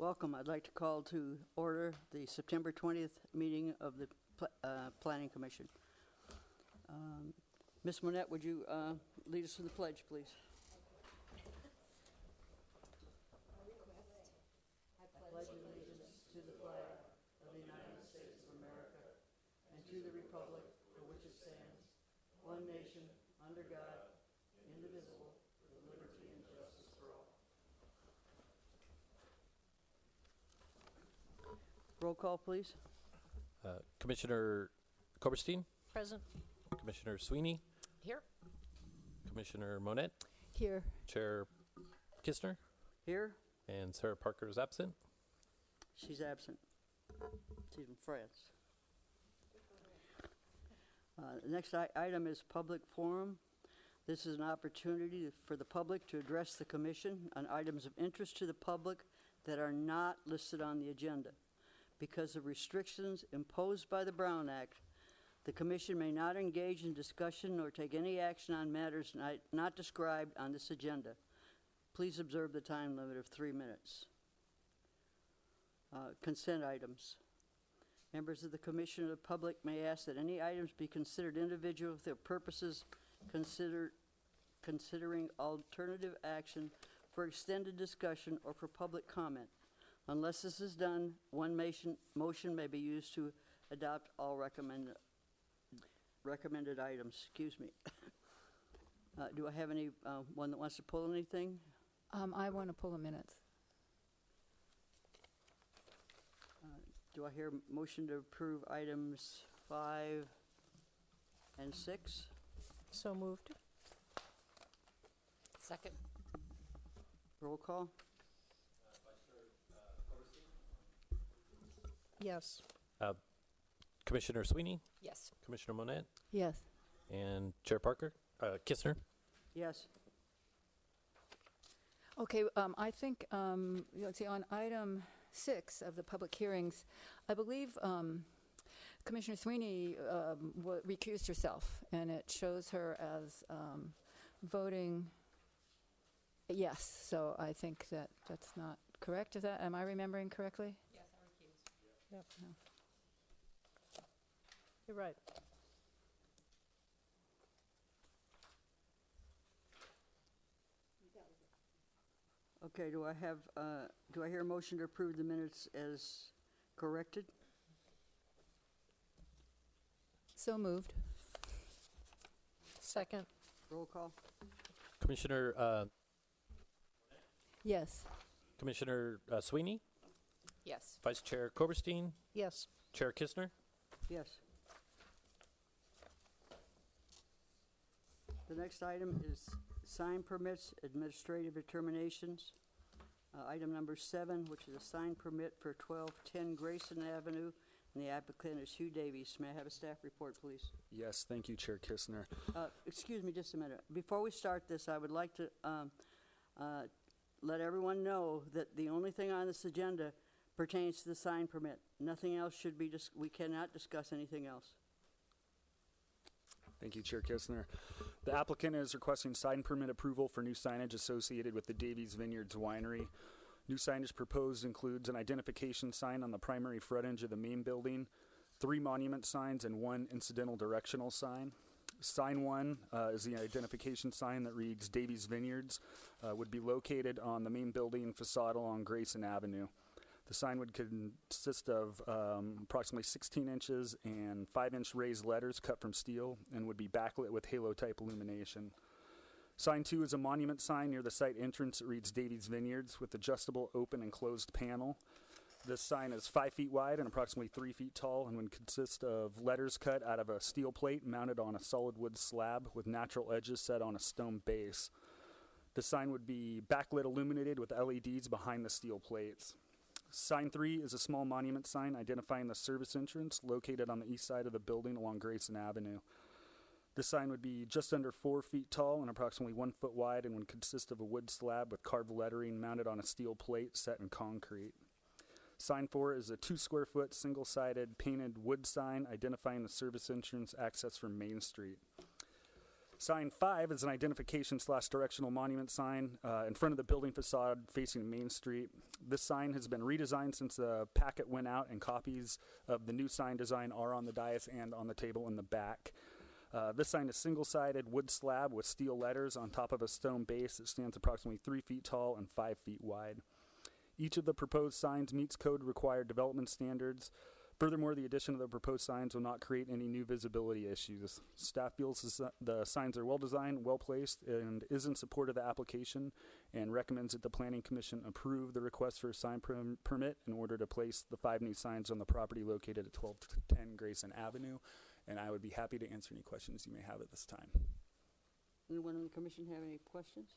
Welcome. I'd like to call to order the September 20th meeting of the Planning Commission. Ms. Monette, would you lead us to the pledge, please? I pledge allegiance to the flag of the United States of America and to the republic for which it stands, one nation, under God, indivisible, with liberty and justice for all. Roll call, please. Commissioner Koberstein, Present. Commissioner Sweeney, Here. Commissioner Monette, Here. Chair Kistner, Here. and Sarah Parker is absent. She's absent. She's in France. The next item is public forum. This is an opportunity for the public to address the commission on items of interest to the public that are not listed on the agenda. Because of restrictions imposed by the Brown Act, the commission may not engage in discussion nor take any action on matters not described on this agenda. Please observe the time limit of 3 minutes. Consent items. Members of the commission or the public may ask that any items be considered individual if their purposes considering alternative action for extended discussion or for public comment. Unless this is done, one motion may be used to adopt all recommended items. Excuse me. Do I have any one that wants to pull anything? I want to pull the minutes. Do I hear a motion to approve items 5 and 6? So moved. Second. Roll call. Yes. Commissioner Sweeney, Yes. Commissioner Monette, Yes. and Chair Parker, Kistner. Yes. Okay, I think, let's see, on item 6 of the public hearings, I believe Commissioner Sweeney recused herself, and it shows her as voting yes. So I think that's not correct. Am I remembering correctly? Yes, I recuse. Yep. No. You're right. Okay, do I hear a motion to approve the minutes as corrected? So moved. Second. Roll call. Commissioner Yes. Commissioner Sweeney, Yes. Vice Chair Koberstein, Yes. Chair Kistner. Yes. The next item is sign permits, administrative determinations. Item number 7, which is a sign permit for 1210 Grayson Avenue, and the applicant is Hugh Davies. May I have a staff report, please? Yes, thank you, Chair Kistner. Excuse me just a minute. Before we start this, I would like to let everyone know that the only thing on this agenda pertains to the sign permit. Nothing else should be, we cannot discuss anything else. Thank you, Chair Kistner. The applicant is requesting sign permit approval for new signage associated with the Davies Vineyards Winery. New signage proposed includes an identification sign on the primary frontage of the main building, 3 monument signs, and 1 incidental directional sign. Sign 1 is the identification sign that reads Davies Vineyards, would be located on the main building facade along Grayson Avenue. The sign would consist of approximately 16 inches and 5-inch raised letters cut from steel and would be backlit with halo-type illumination. Sign 2 is a monument sign near the site entrance that reads Davies Vineyards with adjustable open and closed panel. This sign is 5 feet wide and approximately 3 feet tall and would consist of letters cut out of a steel plate mounted on a solid wood slab with natural edges set on a stone base. The sign would be backlit illuminated with LEDs behind the steel plates. Sign 3 is a small monument sign identifying the service entrance located on the east side of the building along Grayson Avenue. This sign would be just under 4 feet tall and approximately 1 foot wide and would consist of a wood slab with carved lettering mounted on a steel plate set in concrete. Sign 4 is a 2 square foot single-sided painted wood sign identifying the service entrance access from Main Street. Sign 5 is an identification/directional monument sign in front of the building facade facing Main Street. This sign has been redesigned since the packet went out, and copies of the new sign design are on the dais and on the table in the back. This sign is single-sided wood slab with steel letters on top of a stone base that stands approximately 3 feet tall and 5 feet wide. Each of the proposed signs meets code-required development standards. Furthermore, the addition of the proposed signs will not create any new visibility issues. Staff feels the signs are well-designed, well-placed, and is in support of the application, and recommends that the Planning Commission approve the request for a sign permit in order to place the 5 new signs on the property located at 1210 Grayson Avenue. And I would be happy to answer any questions you may have at this time. Anyone on the commission have any questions?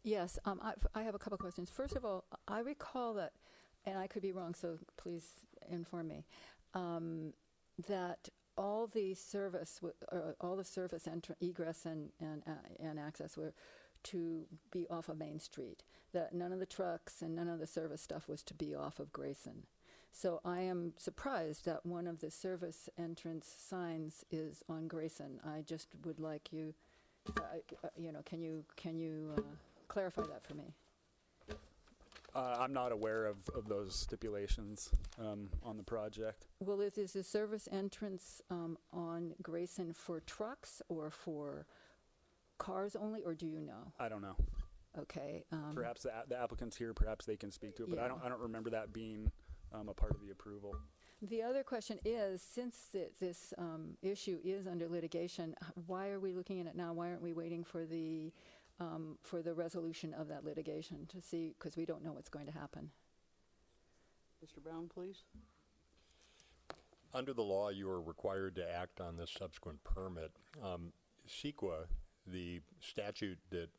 Yes, I have a couple questions. First of all, I recall that, and I could be wrong, so please inform me, that all the service, egress and access were to be off of Main Street. That none of the trucks and none of the service stuff was to be off of Grayson. So I am surprised that one of the service entrance signs is on Grayson. I just would like you, can you clarify that for me? I'm not aware of those stipulations on the project. Well, is the service entrance on Grayson for trucks or for cars only, or do you know? I don't know. Okay. Perhaps the applicant's here. Perhaps they can speak to it. But Yeah. I don't remember that being a part of the approval. The other question is, since this issue is under litigation, why are we looking at it now? Why aren't we waiting for the resolution of that litigation to see, because we don't know what's going to happen? Mr. Brown, please. Under the law, you are required to act on this subsequent permit. CEQA,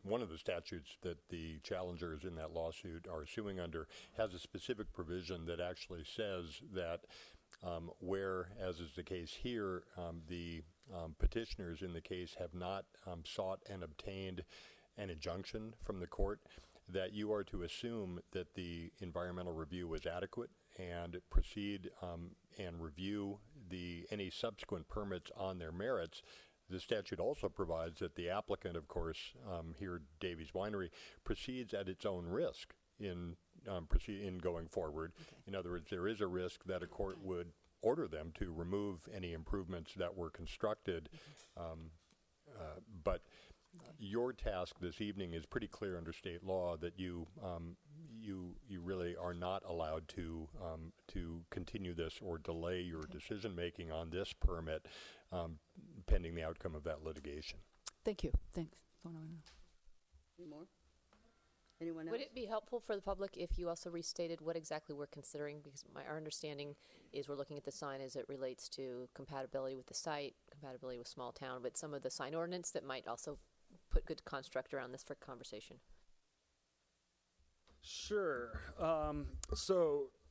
one of the statutes that the challengers in that lawsuit are suing under, has a specific provision that actually says that where, as is the case here, the petitioners in the case have not sought and obtained an injunction from the court, that you are to assume that the environmental review was adequate and proceed and review any subsequent permits on their merits. The statute also provides that the applicant, of course, here Davies Winery, proceeds at its own risk in going forward. Okay. In other words, there is a risk that a court would order them to remove any improvements that were constructed, but your task this evening is pretty clear under state law that you really are not allowed to continue this or delay your decision making on this permit pending the outcome of that litigation. Thank you. Thanks. Any more? Anyone else? Would it be helpful for the public if you also restated what exactly we're considering? Because our understanding is we're looking at the sign as it relates to compatibility with the site, compatibility with small town, but some of the sign ordinance that might also put good construct around this for conversation. Sure.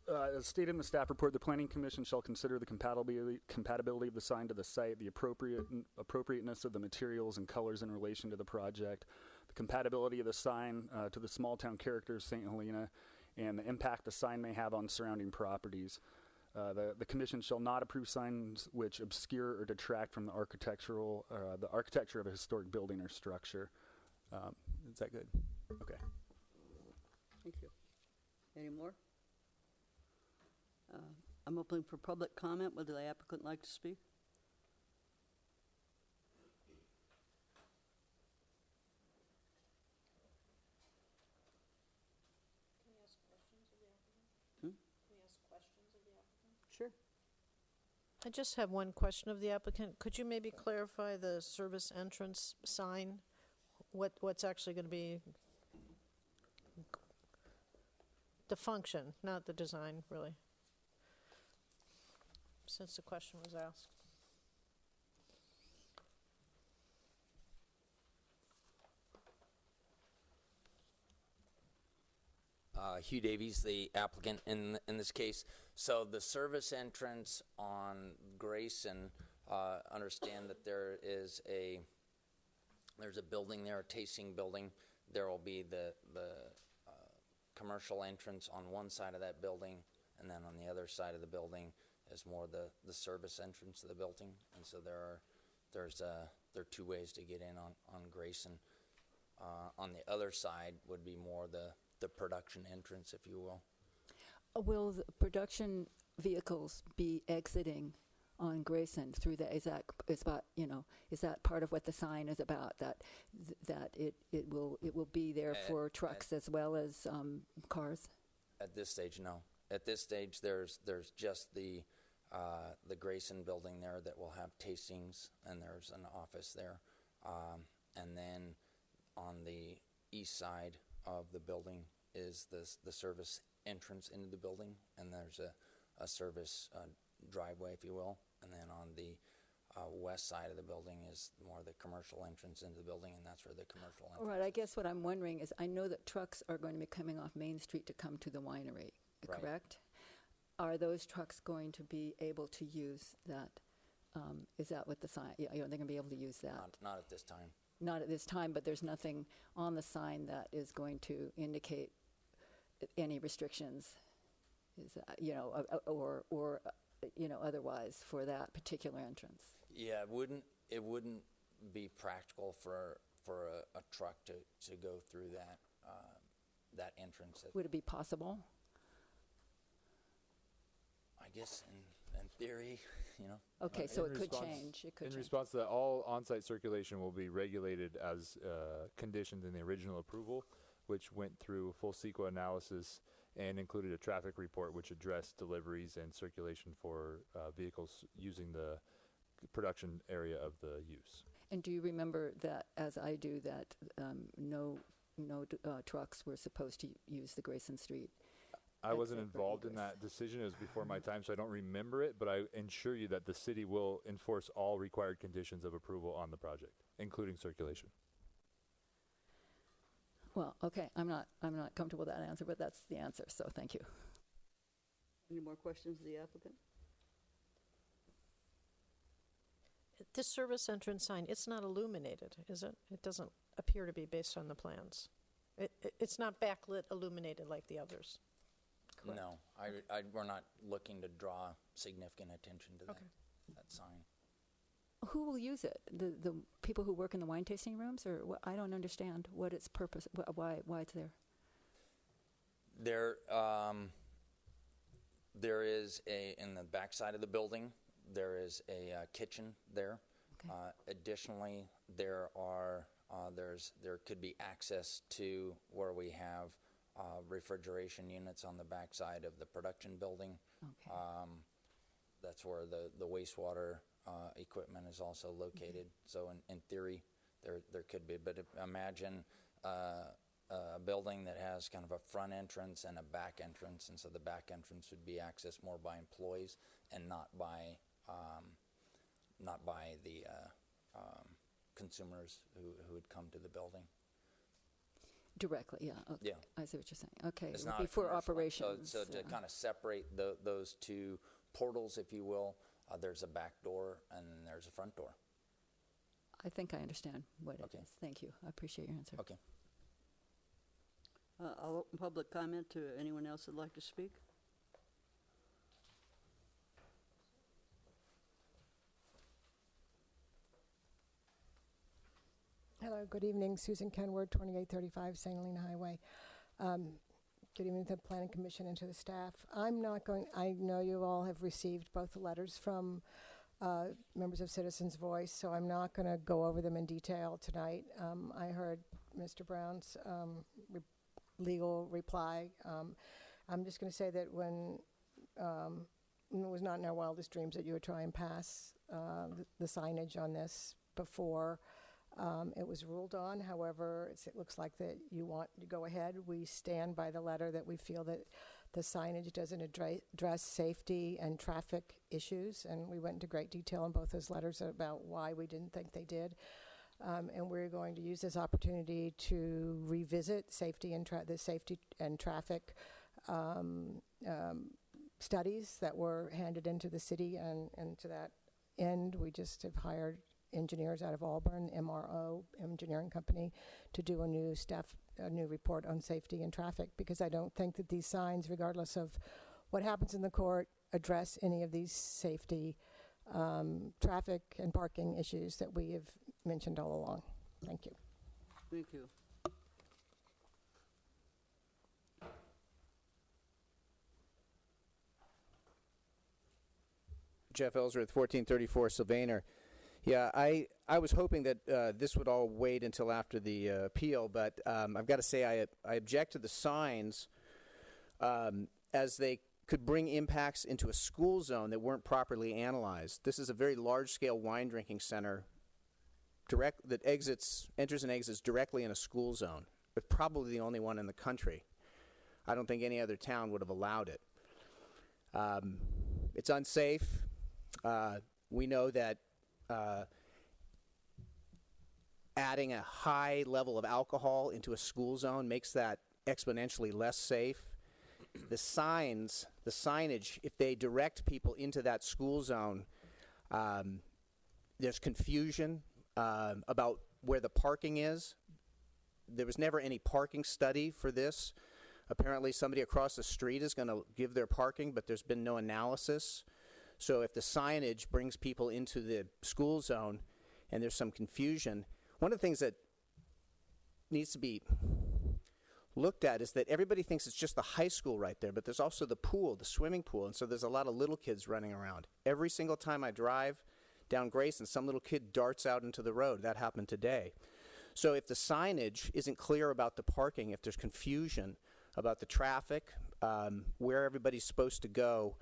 As stated in the staff report, the Planning Commission shall consider the compatibility of the sign to the site, the appropriateness of the materials and colors in relation to the project, the compatibility of the sign to the small town character of St. Helena, and the impact the sign may have on surrounding properties. The Commission shall not approve signs which obscure or detract from the architecture of a historic building or structure. Is that good? Okay. Thank you. Any more? I'm opening for public comment. Would the applicant like to speak? Can we ask questions of the applicant? Hmm? Can we ask questions of the applicant? Sure. I just have one question of the applicant. Could you maybe clarify the service entrance sign? What's actually going to be the function, not the design, really, since the question was asked. Hugh Davies, the applicant in this case. So the service entrance on Grayson, understand that there's a building there, a tasting building. There will be the commercial entrance on one side of that building, and then on the other side of the building is more the service entrance of the building. And so there's there are two ways to get in on Grayson. On the other side would be more the production entrance, if you will. Will the production vehicles be exiting on Grayson through the, is that part of what the sign is about, that it will be there for trucks as well as cars? At this stage, no. At this stage, there's just the Grayson building there that will have tastings, and there's an office there. And then on the east side of the building is the service entrance into the building, and there's a service driveway, if you will. And then on the west side of the building is more the commercial entrance into the building, and that's where the commercial entrance Right, I guess what I'm wondering is, I know that trucks are going to be coming off Main Street to come to the winery, Right. correct? Are those trucks going to be able to use that? Is that what the sign, they're going to be able to use that? Not at this time. Not at this time, but there's nothing on the sign that is going to indicate any restrictions, is that, or otherwise for that particular entrance. Yeah, it wouldn't be practical for a truck to go through that entrance. Would it be possible? I guess in theory, Okay, so In it could response- change. It could In change. response to that, all on-site circulation will be regulated as conditioned in the original approval, which went through full CEQA analysis and included a traffic report which addressed deliveries and circulation for vehicles using the production area of the use. And do you remember that, as I do, that no trucks were supposed to use the Grayson Street? I wasn't Exit for involved in egress. that decision. It was before my time, so I don't remember it, but I ensure you that the city will enforce all required conditions of approval on the project, including circulation. Well, okay, I'm not comfortable with that answer, but that's the answer, so thank you. Any more questions of the applicant? This service entrance sign, it's not illuminated, is it? It doesn't appear to be based on the plans. It's not backlit illuminated like the others. Correct. no, we're not looking to draw significant attention to that sign. Who will use it? The people who work in the wine tasting rooms, or what? I don't understand what its purpose, why it's there. There is in the back side of the building, there is a kitchen there. Okay. Additionally, there could be access to where we have refrigeration units on the back side of the production building. Okay. That's where the wastewater equipment is also located. So in theory, there could be. But imagine a building that has kind of a front entrance and a back entrance, and so the back entrance would be accessed more by employees and not by the consumers who would come to the building. Directly, yeah. Okay. Yeah. I see what you're saying. Okay, It's it would not be a for commercial. operations. So to kind of separate those two portals, if you will, there's a back door and then there's a front door. I think I understand what it Okay. is. Thank you. I appreciate your answer. Okay. I'll open public comment to anyone else that'd like to speak. Hello, good evening. Susan Kenward, 2835 St. Helena Highway. Good evening to the Planning Commission and to the staff. I know you all have received both the letters from members of Citizens Voice, so I'm not going to go over them in detail tonight. I heard Mr. Brown's legal reply. I'm just going to say that when it was not in our wildest dreams that you would try and pass the signage on this before it was ruled on. However, it looks like that you want to go ahead. We stand by the letter that we feel that the signage doesn't address safety and traffic issues, and we went into great detail in both those letters about why we didn't think they did. And we're going to use this opportunity to revisit safety and traffic studies that were handed into the city, and to that end, we just have hired engineers out of Auburn, MRO engineering company, to do a new report on safety and traffic, because I don't think that these signs, regardless of what happens in the court, address any of these safety traffic and parking issues that we have mentioned all along. Thank you. Thank you. Jeff Ellsworth, 1434 Sylvaner. Yeah, I was hoping that this would all wait until after the appeal, but I've got to say I object to the signs as they could bring impacts into a school zone that weren't properly analyzed. This is a very large-scale wine drinking center that enters and exits directly in a school zone, but probably the only one in the country. I don't think any other town would have allowed it. It's unsafe. We know that adding a high level of alcohol into a school zone makes that exponentially less safe. The signage, if they direct people into that school zone, there's confusion about where the parking is. There was never any parking study for this. Apparently somebody across the street is going to give their parking, but there's been no analysis. So if the signage brings people into the school zone and there's some confusion, one of the things that needs to be looked at is that everybody thinks it's just the high school right there, but there's also the pool, the swimming pool, and so there's a lot of little kids running around. Every single time I drive down Grayson, some little kid darts out into the road. That happened today. So if the signage isn't clear about the parking, if there's confusion about the traffic, where everybody's supposed to go,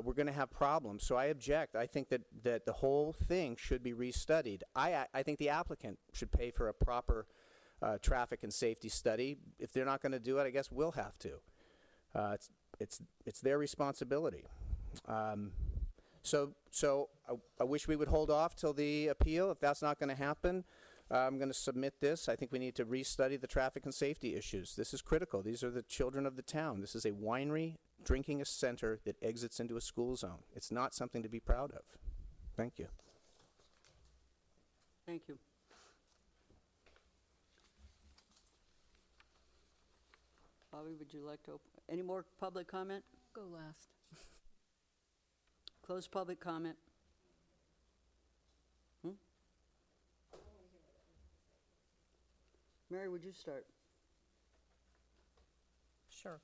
we're going to have problems. So I object. I think that the whole thing should be restudied. I think the applicant should pay for a proper traffic and safety study. If they're not going to do it, I guess we'll have to. It's their responsibility. So I wish we would hold off till the appeal. If that's not going to happen, I'm going to submit this. I think we need to restudy the traffic and safety issues. This is critical. These are the children of the town. This is a winery drinking a center that exits into a school zone. It's not something to be proud of. Thank you. Thank you. Bobby, would you like to open? Any more public comment? Go last. Close public comment. Mary, would you start? Sure.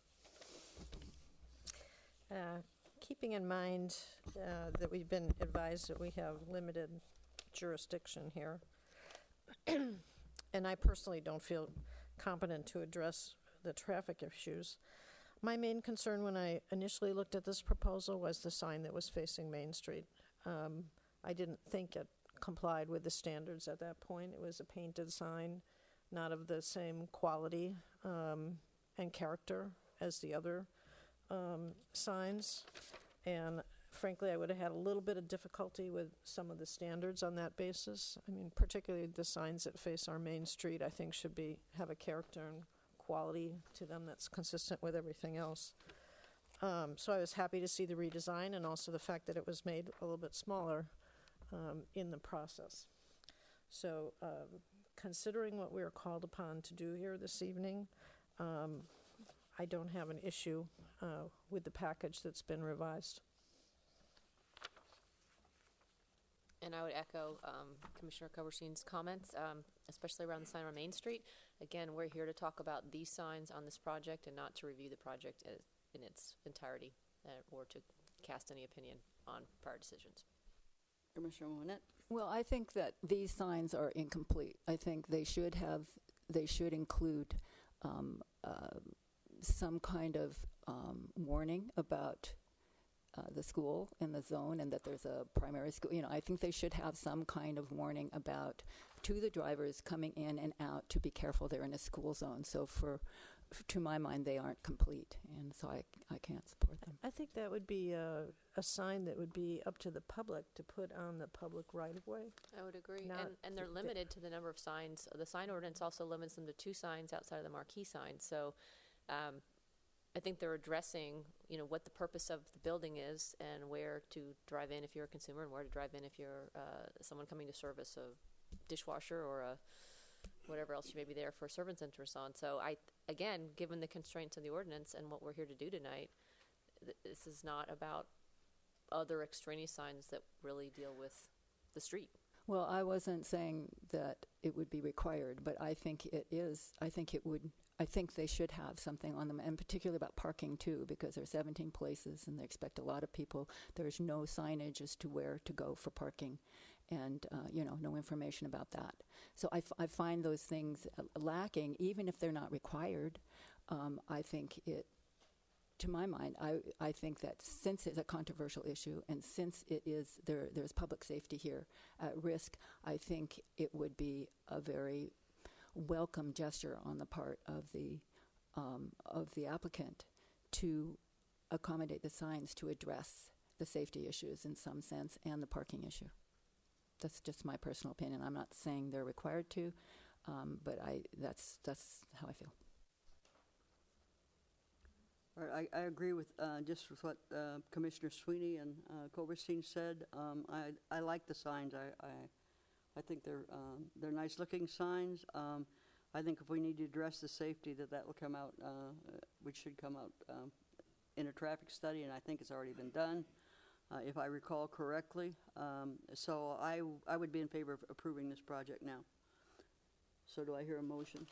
Keeping in mind that we've been advised that we have limited jurisdiction here, and I personally don't feel competent to address the traffic issues. My main concern when I initially looked at this proposal was the sign that was facing Main Street. I didn't think it complied with the standards at that point. It was a painted sign, not of the same quality and character as the other signs. And frankly, I would have had a little bit of difficulty with some of the standards on that basis. I mean, particularly the signs that face our Main Street, I think should have a character and quality to them that's consistent with everything else. So I was happy to see the redesign and also the fact that it was made a little bit smaller in the process. So considering what we are called upon to do here this evening, I don't have an issue with the package that's been revised. And I would echo Commissioner Koberstein's comments, especially around the sign on Main Street. Again, we're here to talk about these signs on this project and not to review the project in its entirety or to cast any opinion on prior decisions. Commissioner Monette? Well, I think that these signs are incomplete. I think they should include some kind of warning about the school in the zone and that there's a primary school. You know, I think they should have some kind of warning about to the drivers coming in and out to be careful they're in a school zone. So to my mind, they aren't complete, and so I can't support them. I think that would be a sign that would be up to the public to put on the public right-of-way. I would agree. And they're limited to the number of signs. The sign ordinance also limits them to 2 signs outside of the marquee signs. So I think they're addressing, what the purpose of the building is and where to drive in if you're a consumer and where to drive in if you're someone coming to service a dishwasher or whatever else you may be there for servants' interest on. So again, given the constraints of the ordinance and what we're here to do tonight, this is not about other extraneous signs that really deal with the street. Well, I wasn't saying that it would be required, but I think it is. I think they should have something on them, and particularly about parking too, because there are 17 places and they expect a lot of people. There's no signage as to where to go for parking, and no information about that. So I find those things lacking, even if they're not required. I think it. To my mind, I think that since it's a controversial issue and since it is there's public safety here at risk, I think it would be a very welcome gesture on the part of the applicant to accommodate the signs to address the safety issues in some sense and the parking issue. That's just my personal opinion. I'm not saying they're required to, but that's how I feel. All right, I agree with just with what Commissioner Sweeney and Koberstein said. I like the signs. I think they're nice looking signs. I think if we need to address the safety, that will come out. Which should come out in a traffic study, and I think it's already been done, if I recall correctly. So I would be in favor of approving this project now. So do I hear a motion?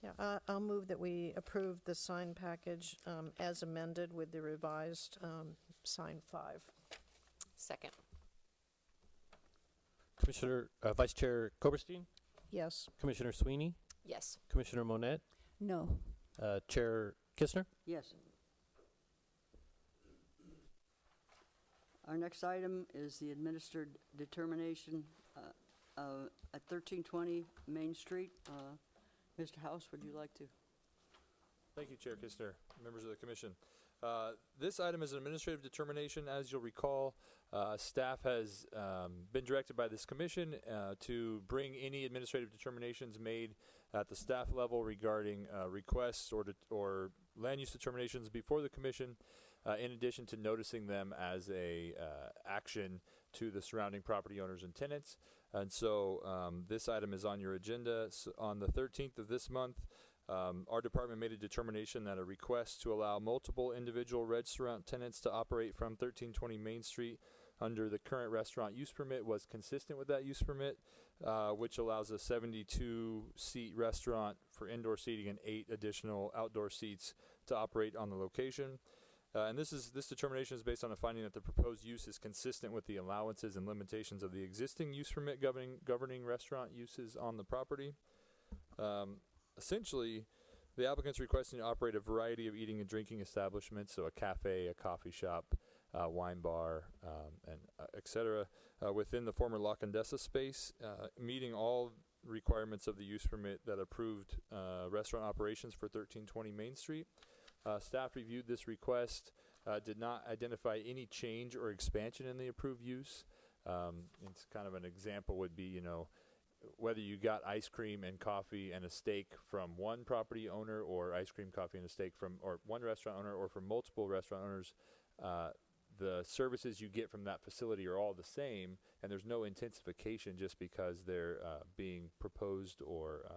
Yeah, I'll move that we approve the sign package as amended with the revised sign 5. Second. Commissioner, Vice Chair Koberstein, Yes. Commissioner Sweeney, Yes. Commissioner Monette, No. Chair Kistner. Yes. Our next item is the administered determination at 1320 Main Street. Mr. House, would you like to? Thank you, Chair Kistner, members of the Commission. This item is an administrative determination. As you'll recall, staff has been directed by this Commission to bring any administrative determinations made at the staff level regarding requests or land use determinations before the Commission, in addition to noticing them as a action to the surrounding property owners and tenants. And so this item is on your agenda. So on the 13th of this month, our department made a determination that a request to allow multiple individual restaurant tenants to operate from 1320 Main Street under the current restaurant use permit was consistent with that use permit, which allows a 72-seat restaurant for indoor seating and 8 additional outdoor seats to operate on the location. And this determination is based on a finding that the proposed use is consistent with the allowances and limitations of the existing use permit governing restaurant uses on the property. Essentially, the applicant's requesting to operate a variety of eating and drinking establishments, so a cafe, a coffee shop, wine bar, and etc., within the former La Condesa space, meeting all requirements of the use permit that approved restaurant operations for 1320 Main Street. Staff reviewed this request, did not identify any change or expansion in the approved use. It's kind of an example would be, whether you got ice cream and coffee and a steak from one property owner, or ice cream, coffee, and a steak from or one restaurant owner, or from multiple restaurant owners, the services you get from that facility are all the same, and there's no intensification just because they're being proposed or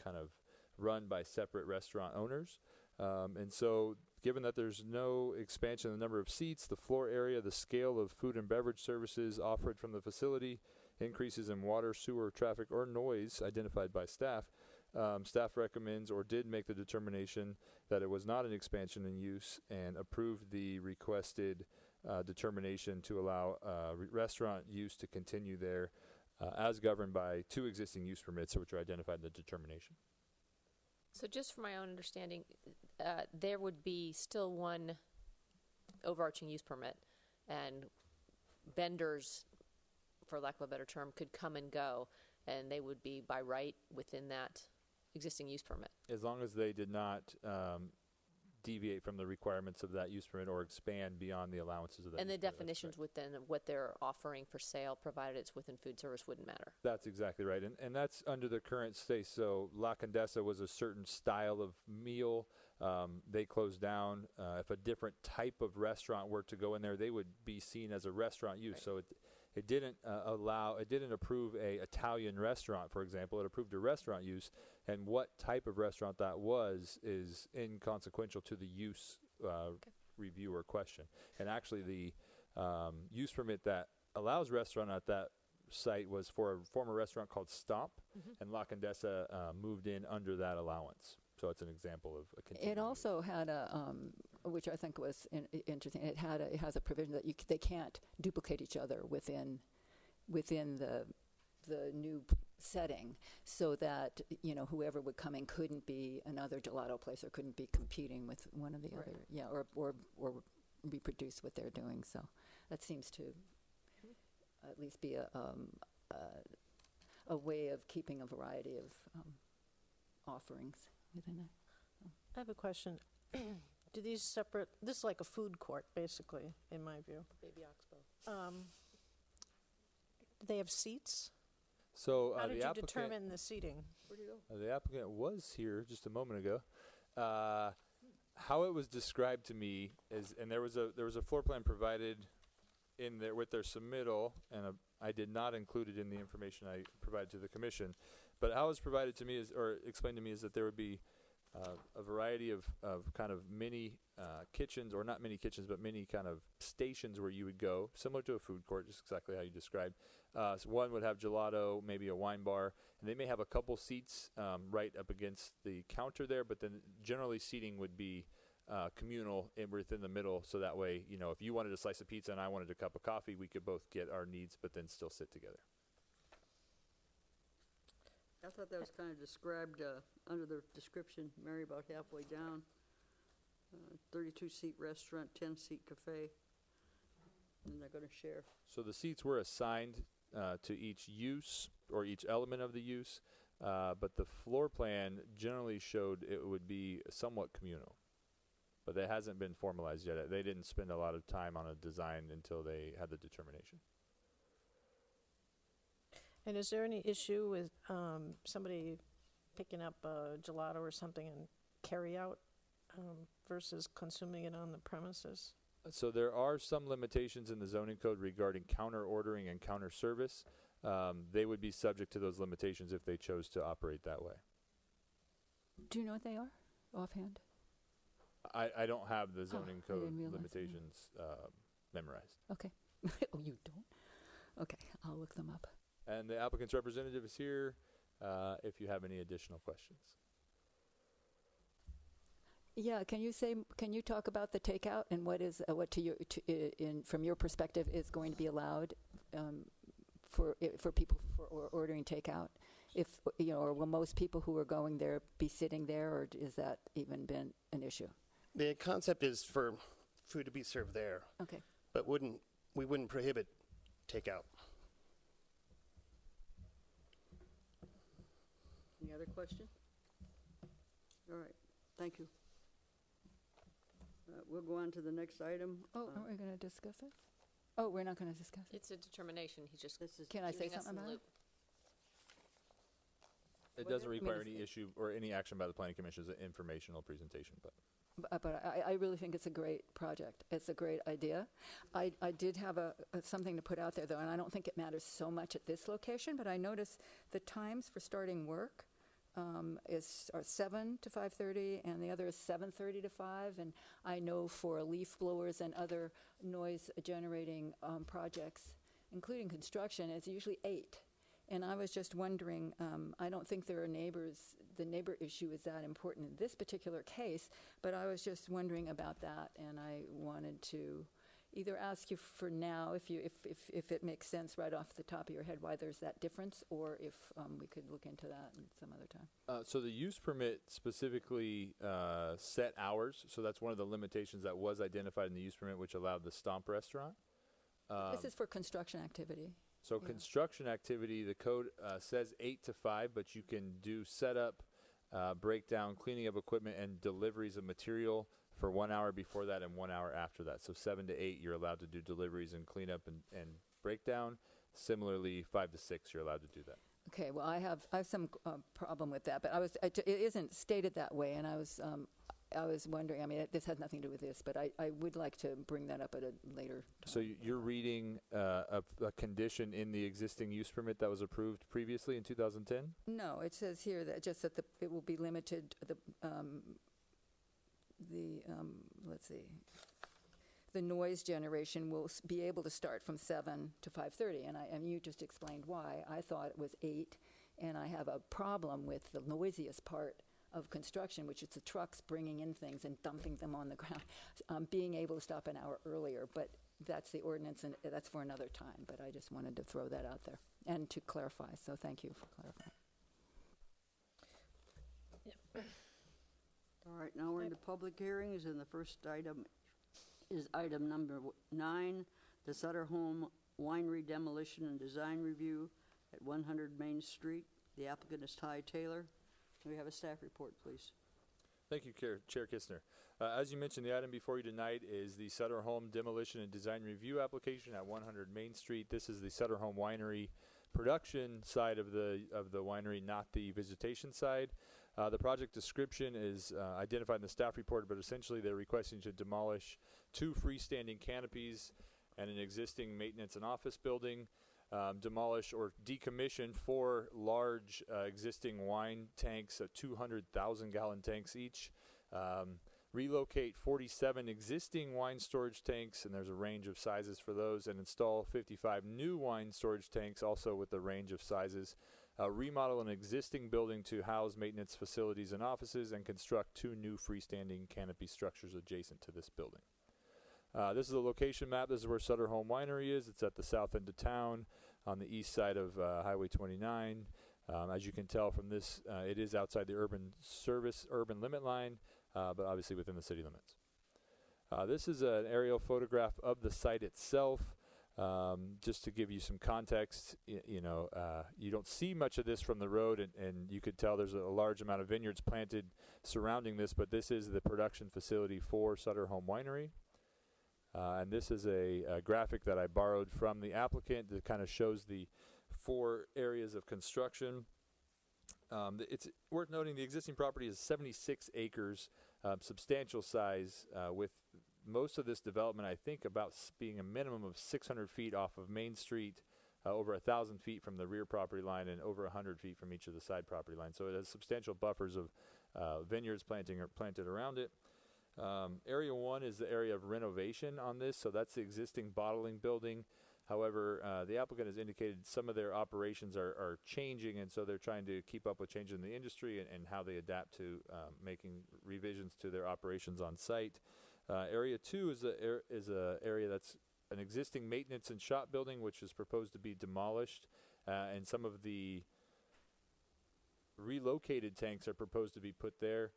kind of run by separate restaurant owners. And so given that there's no expansion in the number of seats, the floor area, the scale of food and beverage services offered from the facility, increases in water, sewer, traffic, or noise identified by staff, staff recommends or did make the determination that it was not an expansion in use and approved the requested determination to allow restaurant use to continue there as governed by 2 existing use permits which are identified in the determination. So just for my own understanding, there would be still one overarching use permit, and vendors, for lack of a better term, could come and go, and they would be by right within that existing use permit. As long as they did not deviate from the requirements of that use permit or expand beyond the allowances of that. And the use permit, definitions within what they're offering for sale, provided it's within food service, wouldn't matter. That's exactly right. And that's under the current state. So La Condesa was a certain style of meal. They closed down. If a different type of restaurant were to go in there, they would be seen as a restaurant use. Right. So it didn't approve a Italian restaurant, for example. It approved a restaurant use, and what type of restaurant that was is inconsequential to the use review or question. And actually, the use permit that allows restaurant at that site was for a former restaurant called Stomp, and La Condesa moved in under that allowance. So it's an example of a continued It also had a, which I think was interesting. It has a provision that they can't duplicate each other within the new setting, so that whoever would come in couldn't be another gelato place or couldn't be competing with one of the other, or reproduce what they're doing. So that seems to at least be a way of keeping a variety of offerings within it. I have a question. Do these separate, this is like a food court, basically, in my view. Baby Oxbow. Do they have seats? So How the did you applicant, determine the seating? Where'd you go? the applicant was here just a moment ago. How it was described to me is, and there was a floor plan provided in there with their submittal, and I did not include it in the information I provided to the commission. But how it was provided to me is, or explained to me, is that there would be a variety of kind of mini kitchens, or not mini kitchens, but mini kind of stations where you would go, similar to a food court, just exactly how you described. So one would have gelato, maybe a wine bar, and they may have a couple seats right up against the counter there, but then generally seating would be communal within the middle, so that way, if you wanted a slice of pizza and I wanted a cup of coffee, we could both get our needs, but then still sit together. I thought that was kind of described under the description, Mary, about halfway down. 32-seat restaurant, 10-seat cafe, and they're going to share. So the seats were assigned to each use or each element of the use, but the floor plan generally showed it would be somewhat communal. But that hasn't been formalized yet. They didn't spend a lot of time on a design until they had the determination. And is there any issue with somebody picking up a gelato or something and carry out versus consuming it on the premises? So there are some limitations in the zoning code regarding counter ordering and counter service. They would be subject to those limitations if they chose to operate that way. Do you know what they are offhand? I don't have the zoning I didn't code realize that. limitations memorized. Okay. Oh, you don't? Okay, I'll look them up. And the applicant's representative is here if you have any additional questions. Yeah, can you talk about the takeout and what from your perspective is going to be allowed for people ordering takeout? Or will most people who are going there be sitting there, or is that even been an issue? The concept is for food to be served there. Okay. But we wouldn't prohibit takeout. Any other question? All right, thank you. We'll go on to the next item. Oh, aren't we going to discuss it? Oh, we're not going to discuss it. It's a determination. He's just Can I say keeping us something in the about it? loop. It What doesn't I mean, require it's- any issue or any action by the planning commission. It's an informational presentation, but. But I really think it's a great project. It's a great idea. I did have something to put out there, though, and I don't think it matters so much at this location, but I noticed the times for starting work are 7 to 5:30, and the other is 7:30 to 5. And I know for leaf blowers and other noise-generating projects, including construction, it's usually 8. And I was just wondering, I don't think the neighbor issue is that important in this particular case, but I was just wondering about that, and I wanted to either ask you for now, if it makes sense right off the top of your head why there's that difference, or if we could look into that some other time. So the use permit specifically set hours, so that's one of the limitations that was identified in the use permit, which allowed the Stomp restaurant. This is for construction activity. So Yeah. construction activity, the code says 8 to 5, but you can do setup, breakdown, cleaning of equipment, and deliveries of material for 1 hour before that and 1 hour after that. So 7 to 8, you're allowed to do deliveries and cleanup and breakdown. Similarly, 5 to 6, you're allowed to do that. Okay, well, I have some problem with that, but it isn't stated that way, and I was wondering, I mean, this has nothing to do with this, but I would like to bring that up at a later time. So you're reading a condition in the existing use permit that was approved previously in 2010? No, it says here that it will be limited, let's see, the noise generation will be able to start from 7 to 5:30. And you just explained why. I thought it was 8, and I have a problem with the noisiest part of construction, which is the trucks bringing in things and dumping them on the ground, being able to stop an hour earlier. But that's the ordinance, and that's for another time. But I just wanted to throw that out there and to clarify. So thank you for clarifying. All right, now we're into public hearings, and the first item is item number 9, the Sutter Home Winery Demolition and Design Review at 100 Main Street. The applicant is Ty Taylor. Can we have a staff report, please? Thank you, Chair Kistner. As you mentioned, the item before you tonight is the Sutter Home Demolition and Design Review application at 100 Main Street. This is the Sutter Home Winery production side of the winery, not the visitation side. The project description is identified in the staff report, but essentially they're requesting to demolish 2 freestanding canopies and an existing maintenance and office building, demolish or decommission 4 large existing wine tanks, 200,000-gallon tanks each, relocate 47 existing wine storage tanks, and there's a range of sizes for those, and install 55 new wine storage tanks, also with a range of sizes. Remodel an existing building to house maintenance facilities and offices, and construct 2 new freestanding canopy structures adjacent to this building. This is a location map. This is where Sutter Home Winery is. It's at the south end of town on the east side of Highway 29. As you can tell from this, it is outside the urban limit line, but obviously within the city limits. This is an aerial photograph of the site itself. Just to give you some context, you don't see much of this from the road, and you could tell there's a large amount of vineyards planted surrounding this, but this is the production facility for Sutter Home Winery. And this is a graphic that I borrowed from the applicant that kind of shows the 4 areas of construction. It's worth noting the existing property is 76 acres, substantial size, with most of this development, I think, about being a minimum of 600 feet off of Main Street, over 1,000 feet from the rear property line, and over 100 feet from each of the side property lines. So it has substantial buffers of vineyards planted around it. Area 1 is the area of renovation on this, so that's the existing bottling building. However, the applicant has indicated some of their operations are changing, and so they're trying to keep up with changes in the industry and how they adapt to making revisions to their operations on site. Area 2 is a area that's an existing maintenance and shop building, which is proposed to be demolished, and some of the relocated tanks are proposed to be put there.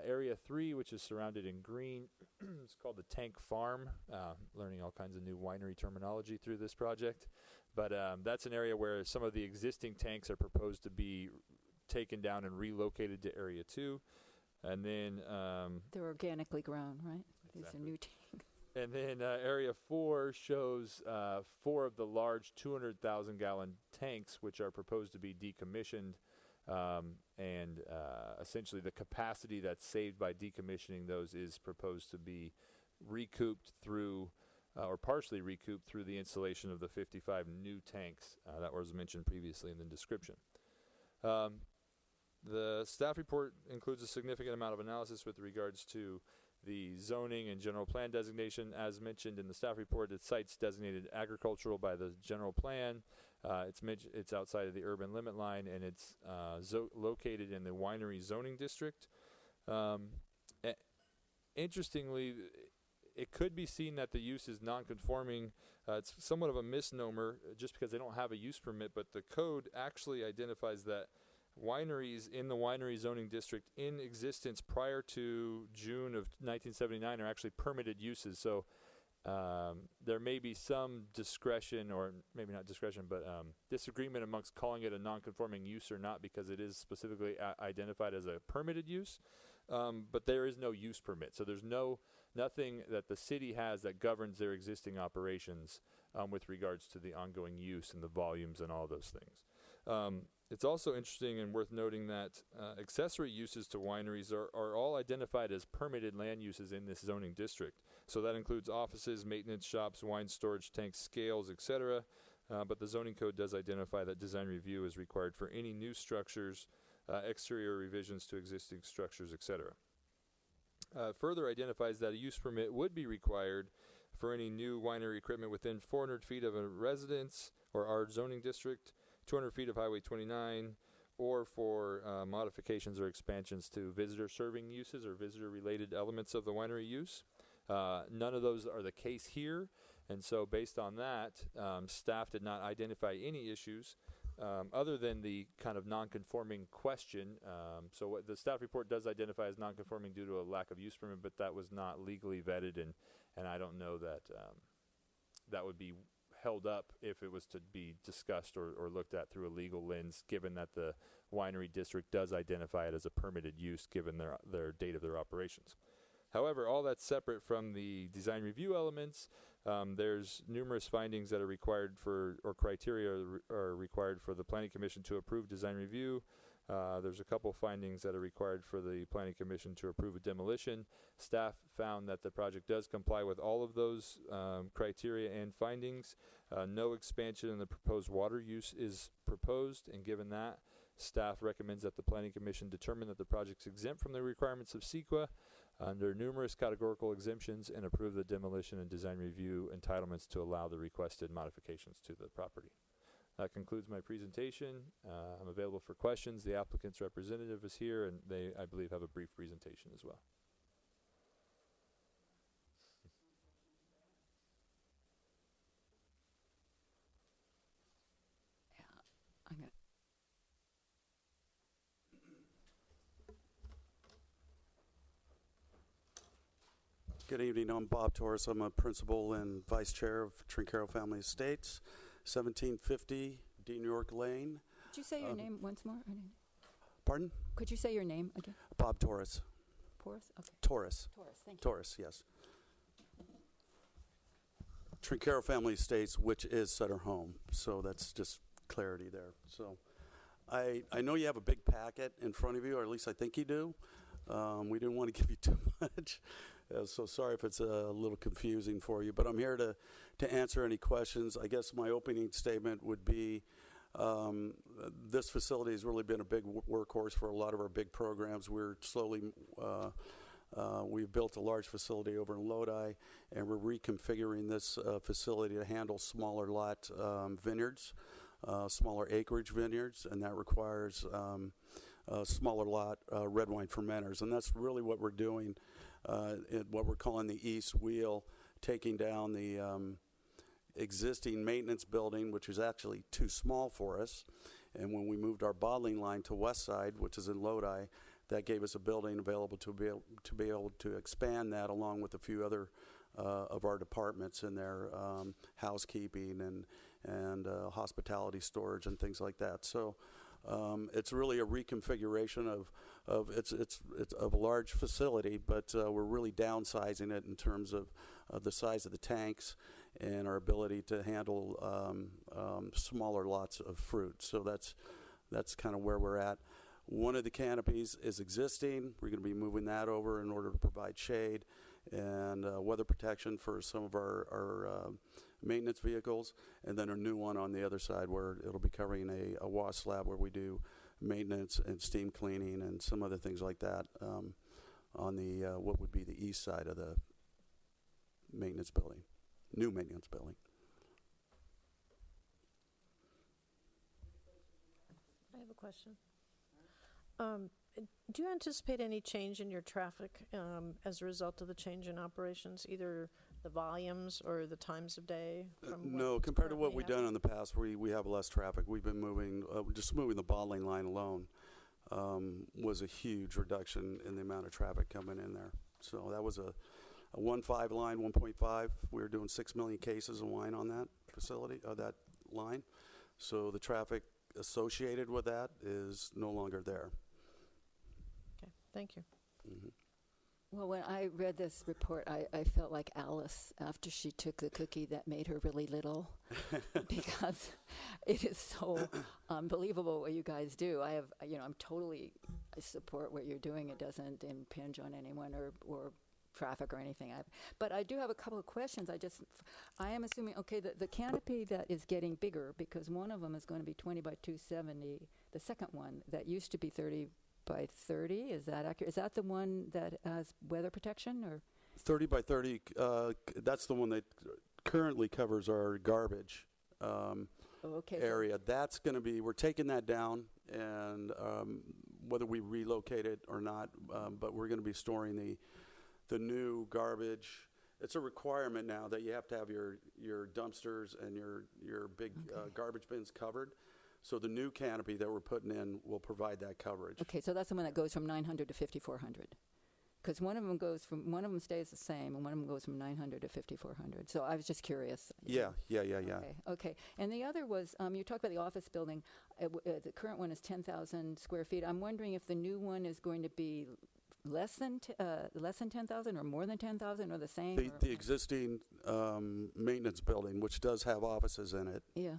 Area 3, which is surrounded in green, it's called the Tank Farm. Learning all kinds of new winery terminology through this project. But that's an area where some of the existing tanks are proposed to be taken down and relocated to Area 2. And then They're organically grown, right? Exactly. These are new tanks. And then Area 4 shows 4 of the large 200,000-gallon tanks, which are proposed to be decommissioned. And essentially the capacity that's saved by decommissioning those is proposed to be recouped through, or partially recouped through the installation of the 55 new tanks that was mentioned previously in the description. The staff report includes a significant amount of analysis with regards to the zoning and general plan designation. As mentioned in the staff report, the site's designated agricultural by the general plan. It's outside of the urban limit line, and it's located in the winery zoning district. Interestingly, it could be seen that the use is non-conforming. It's somewhat of a misnomer just because they don't have a use permit, but the code actually identifies that wineries in the winery zoning district in existence prior to June of 1979 are actually permitted uses. So there may be some discretion, or maybe not discretion, but disagreement amongst calling it a non-conforming use or not, because it is specifically identified as a permitted use. But there is no use permit. So there's nothing that the city has that governs their existing operations with regards to the ongoing use and the volumes and all those things. It's also interesting and worth noting that accessory uses to wineries are all identified as permitted land uses in this zoning district. So that includes offices, maintenance shops, wine storage tanks, scales, etc. But the zoning code does identify that design review is required for any new structures, exterior revisions to existing structures, etc. Further identifies that a use permit would be required for any new winery equipment within 400 feet of a residence or our zoning district, 200 feet of Highway 29, or for modifications or expansions to visitor serving uses or visitor related elements of the winery use. None of those are the case here, and so based on that, staff did not identify any issues other than the kind of non-conforming question. So what the staff report does identify as non-conforming due to a lack of use permit, but that was not legally vetted, and I don't know that that would be held up if it was to be discussed or looked at through a legal lens, given that the winery district does identify it as a permitted use given their date of their operations. However, all that's separate from the design review elements. There's numerous findings that are required for, or criteria are required for the Planning Commission to approve design review. There's a couple findings that are required for the Planning Commission to approve a demolition. Staff found that the project does comply with all of those criteria and findings. No expansion in the proposed water use is proposed, and given that, staff recommends that the Planning Commission determine that the project's exempt from the requirements of CEQA under numerous categorical exemptions and approve the demolition and design review entitlements to allow the requested modifications to the property. That concludes my presentation. I'm available for questions. The applicant's representative is here, and they, I believe, have a brief presentation as well. I'm gonna- Good evening. I'm Bob Torres. I'm a principal and vice chair of Trincaro Family Estates, 1750 D. New York Lane. Could you say your name once more? Pardon? Could you say your name again? Bob Torres. Porth? Okay. Torres. Torres, thank you. Torres, yes. Trincaro Family Estates, which is Sutter Home. So that's just clarity there. So I know you have a big packet in front of you, or at least I think you do. We didn't want to give you too much. So sorry if it's a little confusing for you, but I'm here to answer any questions. I guess my opening statement would be this facility has really been a big workhorse for a lot of our big programs. We're slowly, we've built a large facility over in Lodi, and we're reconfiguring this facility to handle smaller lot vineyards, smaller acreage vineyards, and that requires smaller lot red wine fermenters. And that's really what we're doing. What we're calling the East Wheel, taking down the existing maintenance building, which is actually too small for us. And when we moved our bottling line to West Side, which is in Lodi, that gave us a building available to be able to expand that, along with a few other of our departments in there, housekeeping and hospitality storage and things like that. So it's really a reconfiguration of it's of a large facility, but we're really downsizing it in terms of the size of the tanks and our ability to handle smaller lots of fruit. So that's kind of where we're at. One of the canopies is existing. We're going to be moving that over in order to provide shade and weather protection for some of our maintenance vehicles, and then a new one on the other side where it'll be covering a wash slab where we do maintenance and steam cleaning and some other things like that on the what would be the east side of the maintenance building, new maintenance building. I have a question. Do you anticipate any change in your traffic as a result of the change in operations, either the volumes or the times of day? No, compared to what we've done in the past, we have less traffic. We've been moving, just moving the bottling line alone was a huge reduction in the amount of traffic coming in there. So that was a 1.5 line, 1.5. We were doing 6 million cases of wine on that facility, that line. So the traffic associated with that is no longer there. Okay, thank you. Mm-hmm. Well, when I read this report, I felt like Alice after she took the cookie that made her really little, because it is so unbelievable what you guys do. I support what you're doing. It doesn't impinge on anyone or traffic or anything. But I do have a couple of questions. I am assuming, okay, the canopy that is getting bigger, because one of them is going to be 20 by 270, the second one that used to be 30 by 30, is that accurate? Is that the one that has weather protection, or 30 by 30, that's the one that currently covers our garbage Okay. area. That's going to be, we're taking that down, and whether we relocate it or not, but we're going to be storing the new garbage. It's a requirement now that you have to have your dumpsters and your big garbage bins covered. So the new canopy that we're putting in will provide that coverage. Okay, so that's the one that goes from 900 to 5400. Because one of them stays the same, and one of them goes from 900 to 5400. So I was just curious. Yeah. Okay. And the other was, you talked about the office building. The current one is 10,000 square feet. I'm wondering if the new one is going to be less than 10,000 or more than 10,000 or the same? The existing maintenance building, which does have offices in it, Yeah.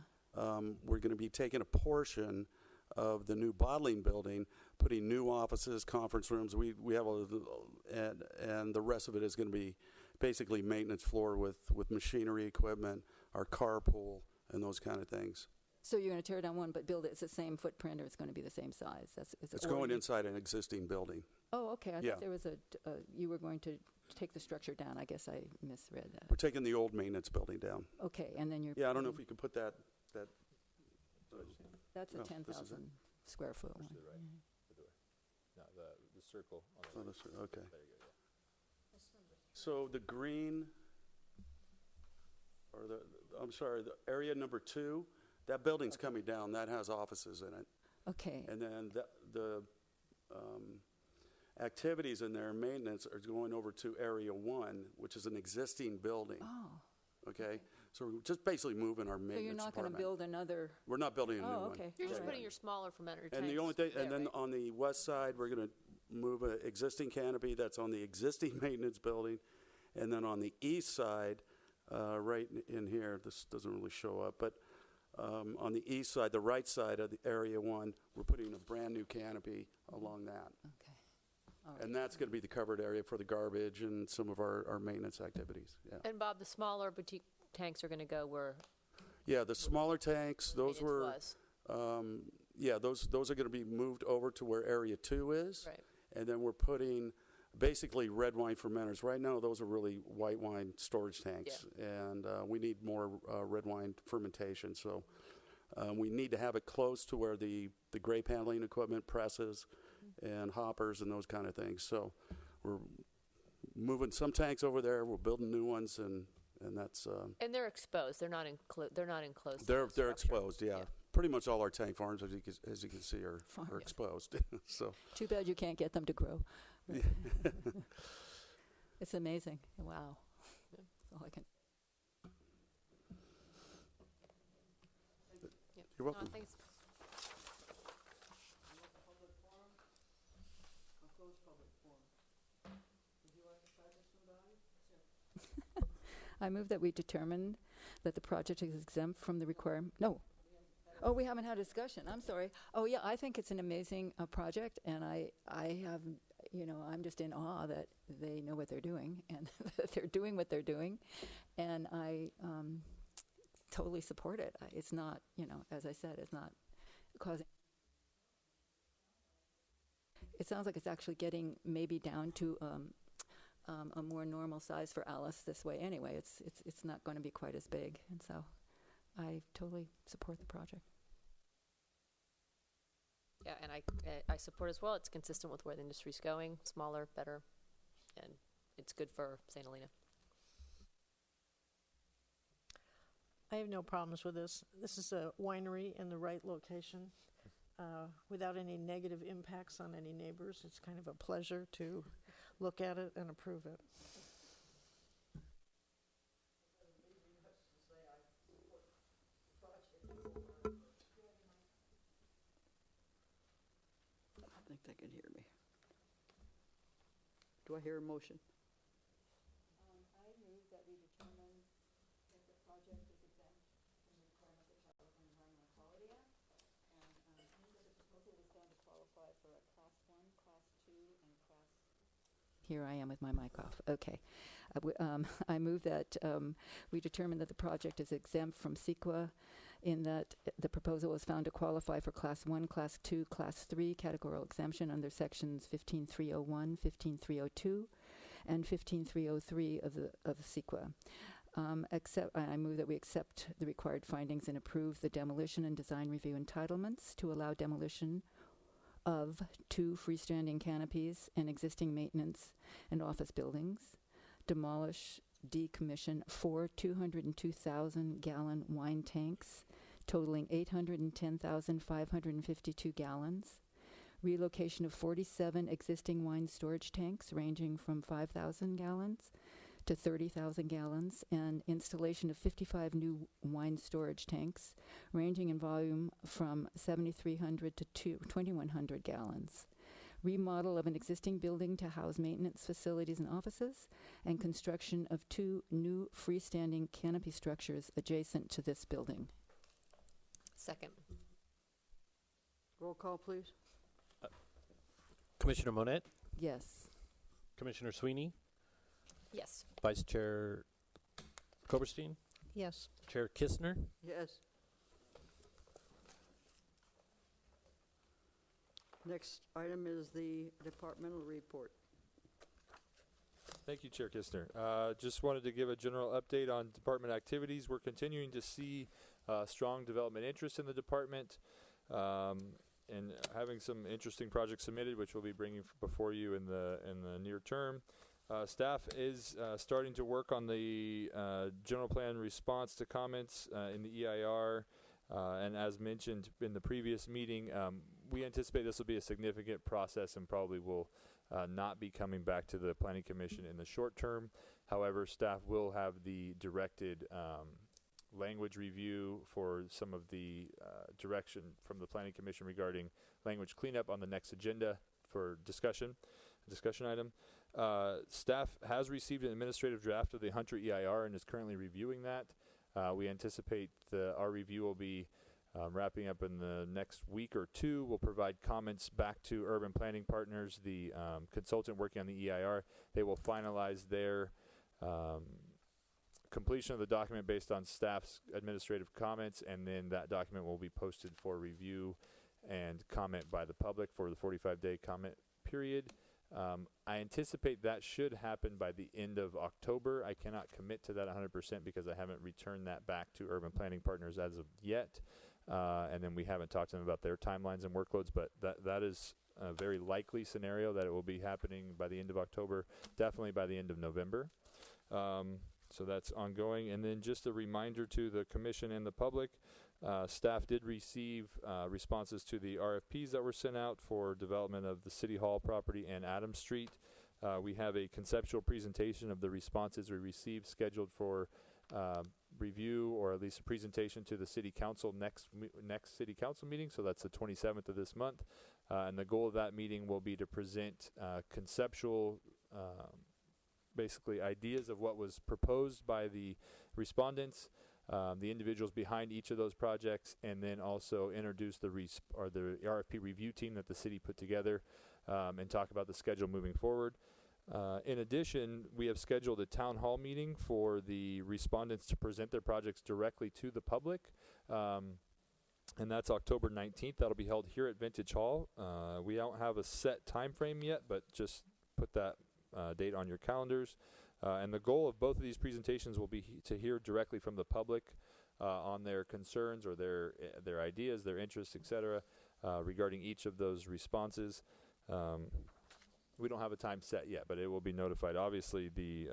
we're going to be taking a portion of the new bottling building, putting new offices, conference rooms. We have and the rest of it is going to be basically maintenance floor with machinery, equipment, our carpool, and those kind of things. So you're going to tear down one but build it. It's the same footprint, or it's going to be the same size? It's going inside an existing building. Oh, okay. I Yeah. thought there was you were going to take the structure down. I guess I misread that. We're taking the old maintenance building down. Okay, and then you're. Yeah, I don't know if we can put that. That's a No, this 10,000 isn't. square foot one. To the right, the door. No, the circle on the Oh, right. this- okay. There you go, yeah. So the green, or the area number 2, that building's coming down. That has offices in it. Okay. And then the activities in there, maintenance, are going over to area 1, which is an existing building. Oh. Okay? So we're just basically moving our So maintenance you're not going to department. build another. We're not building a new Oh, one. okay. You're just All putting right. your smaller fermenter tanks. And the only thing, there, and then right? on the west side, we're going to move an existing canopy that's on the existing maintenance building, and then on the east side, right in here, this doesn't really show up, but on the east side, the right side of the area 1, we're putting a brand new canopy along that, Okay. All right. and that's going to be the covered area for the garbage and some of our maintenance activities. Yeah, And Bob, the smaller boutique tanks are going to go where yeah. The smaller tanks, those maintenance were. was. Yeah, those are going to be moved over to where Area 2 is. Right. And then we're putting basically red wine fermenters. Right now, those are really white wine storage tanks. And we need more red wine fermentation. So we need to have it close to where the grape handling equipment, presses, and hoppers and those kind of things. So we're moving some tanks over there. We're building new ones, and that's... And they're exposed. They're not enclosed. They're structure. exposed, yeah. Pretty much all our tank farms, as you can see, are exposed. So Too bad you can't get them to grow. It's amazing. Wow. That's all I can. Yep. You're welcome. No, thanks. I move that we determine that the project is exempt from the requirement. No. Oh, we haven't had a discussion. I'm sorry. Oh, yeah, I think it's an amazing project, and I have, I'm just in awe that they know what they're doing and that they're doing what they're doing, and I totally support it. It's not, as I said, it's not causing. It sounds like it's actually getting maybe down to a more normal size for Alice this way. Anyway, it's not going to be quite as big, and so I totally support the project. Yeah, and I support as well. It's consistent with where the industry's going. Smaller, better, and it's good for St. Helena. I have no problems with this. This is a winery in the right location without any negative impacts on any neighbors. It's kind of a pleasure to look at it and approve it. I think they can hear me. Do I hear a motion? I move that we determine that the project is exempt from the requirements of California Environmental Quality Act, and move that the proposal was found to qualify for a Class 1, Class 2, and Class... Here I am with my mic off. Okay. I move that we determine that the project is exempt from CEQA in that the proposal was found to qualify for Class 1, Class 2, Class 3 categorical exemption under Sections 15301, 15302, and 15303 of CEQA. I move that we accept the required findings and approve the demolition and design review entitlements to allow demolition of 2 freestanding canopies and existing maintenance and office buildings, demolish, decommission 4 202,000-gallon wine tanks totaling 810,552 gallons, relocation of 47 existing wine storage tanks ranging from 5,000 gallons to 30,000 gallons, and installation of 55 new wine storage tanks ranging in volume from 7,300 to 2,100 gallons. Remodel of an existing building to house maintenance facilities and offices, and construction of 2 new freestanding canopy structures adjacent to this building. Second. Roll call, please. Commissioner Monette, Yes. Commissioner Sweeney, Yes. Vice Chair Koberstein, Yes. Chair Kistner. Yes. Next item is the departmental report. Thank you, Chair Kistner. Just wanted to give a general update on department activities. We're continuing to see strong development interest in the department and having some interesting projects submitted, which we'll be bringing before you in the near term. Staff is starting to work on the general plan response to comments in the EIR. And as mentioned in the previous meeting, we anticipate this will be a significant process and probably will not be coming back to the Planning Commission in the short term. However, staff will have the directed language review for some of the direction from the Planning Commission regarding language cleanup on the next agenda for discussion item. Staff has received an administrative draft of the Hunter EIR and is currently reviewing that. We anticipate our review will be wrapping up in the next week or two. We'll provide comments back to Urban Planning Partners, the consultant working on the EIR. They will finalize their completion of the document based on staff's administrative comments, and then that document will be posted for review and comment by the public for the 45-day comment period. I anticipate that should happen by the end of October. I cannot commit to that 100% because I haven't returned that back to Urban Planning Partners as of yet. And then we haven't talked to them about their timelines and workloads, but that is a very likely scenario that it will be happening by the end of October, definitely by the end of November. So that's ongoing. And then just a reminder to the Commission and the public, staff did receive responses to the RFPs that were sent out for development of the City Hall property and Adams Street. We have a conceptual presentation of the responses we received scheduled for review, or at least a presentation to the City Council next City Council meeting. So that's the 27th of this month. And the goal of that meeting will be to present conceptual basically ideas of what was proposed by the respondents, the individuals behind each of those projects, and then also introduce the RFP review team that the city put together and talk about the schedule moving forward. In addition, we have scheduled a town hall meeting for the respondents to present their projects directly to the public. And that's October 19th. That'll be held here at Vintage Hall. We don't have a set time frame yet, but just put that date on your calendars. And the goal of both of these presentations will be to hear directly from the public on their concerns or their ideas, their interests, etc., regarding each of those responses. We don't have a time set yet, but it will be notified. Obviously, the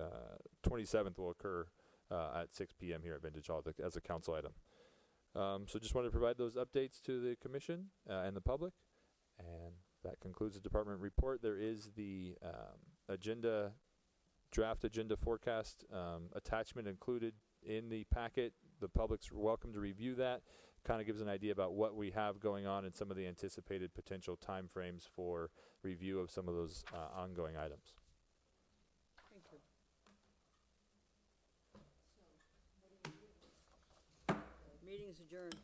27th will occur at 6 p.m. here at Vintage Hall as a council item. So just wanted to provide those updates to the Commission and the public. And that concludes the department report. There is the draft agenda forecast attachment included in the packet. The public's welcome to review that. Kind of gives an idea about what we have going on and some of the anticipated potential timeframes for review of some of those ongoing items. Thank you. Meeting is adjourned.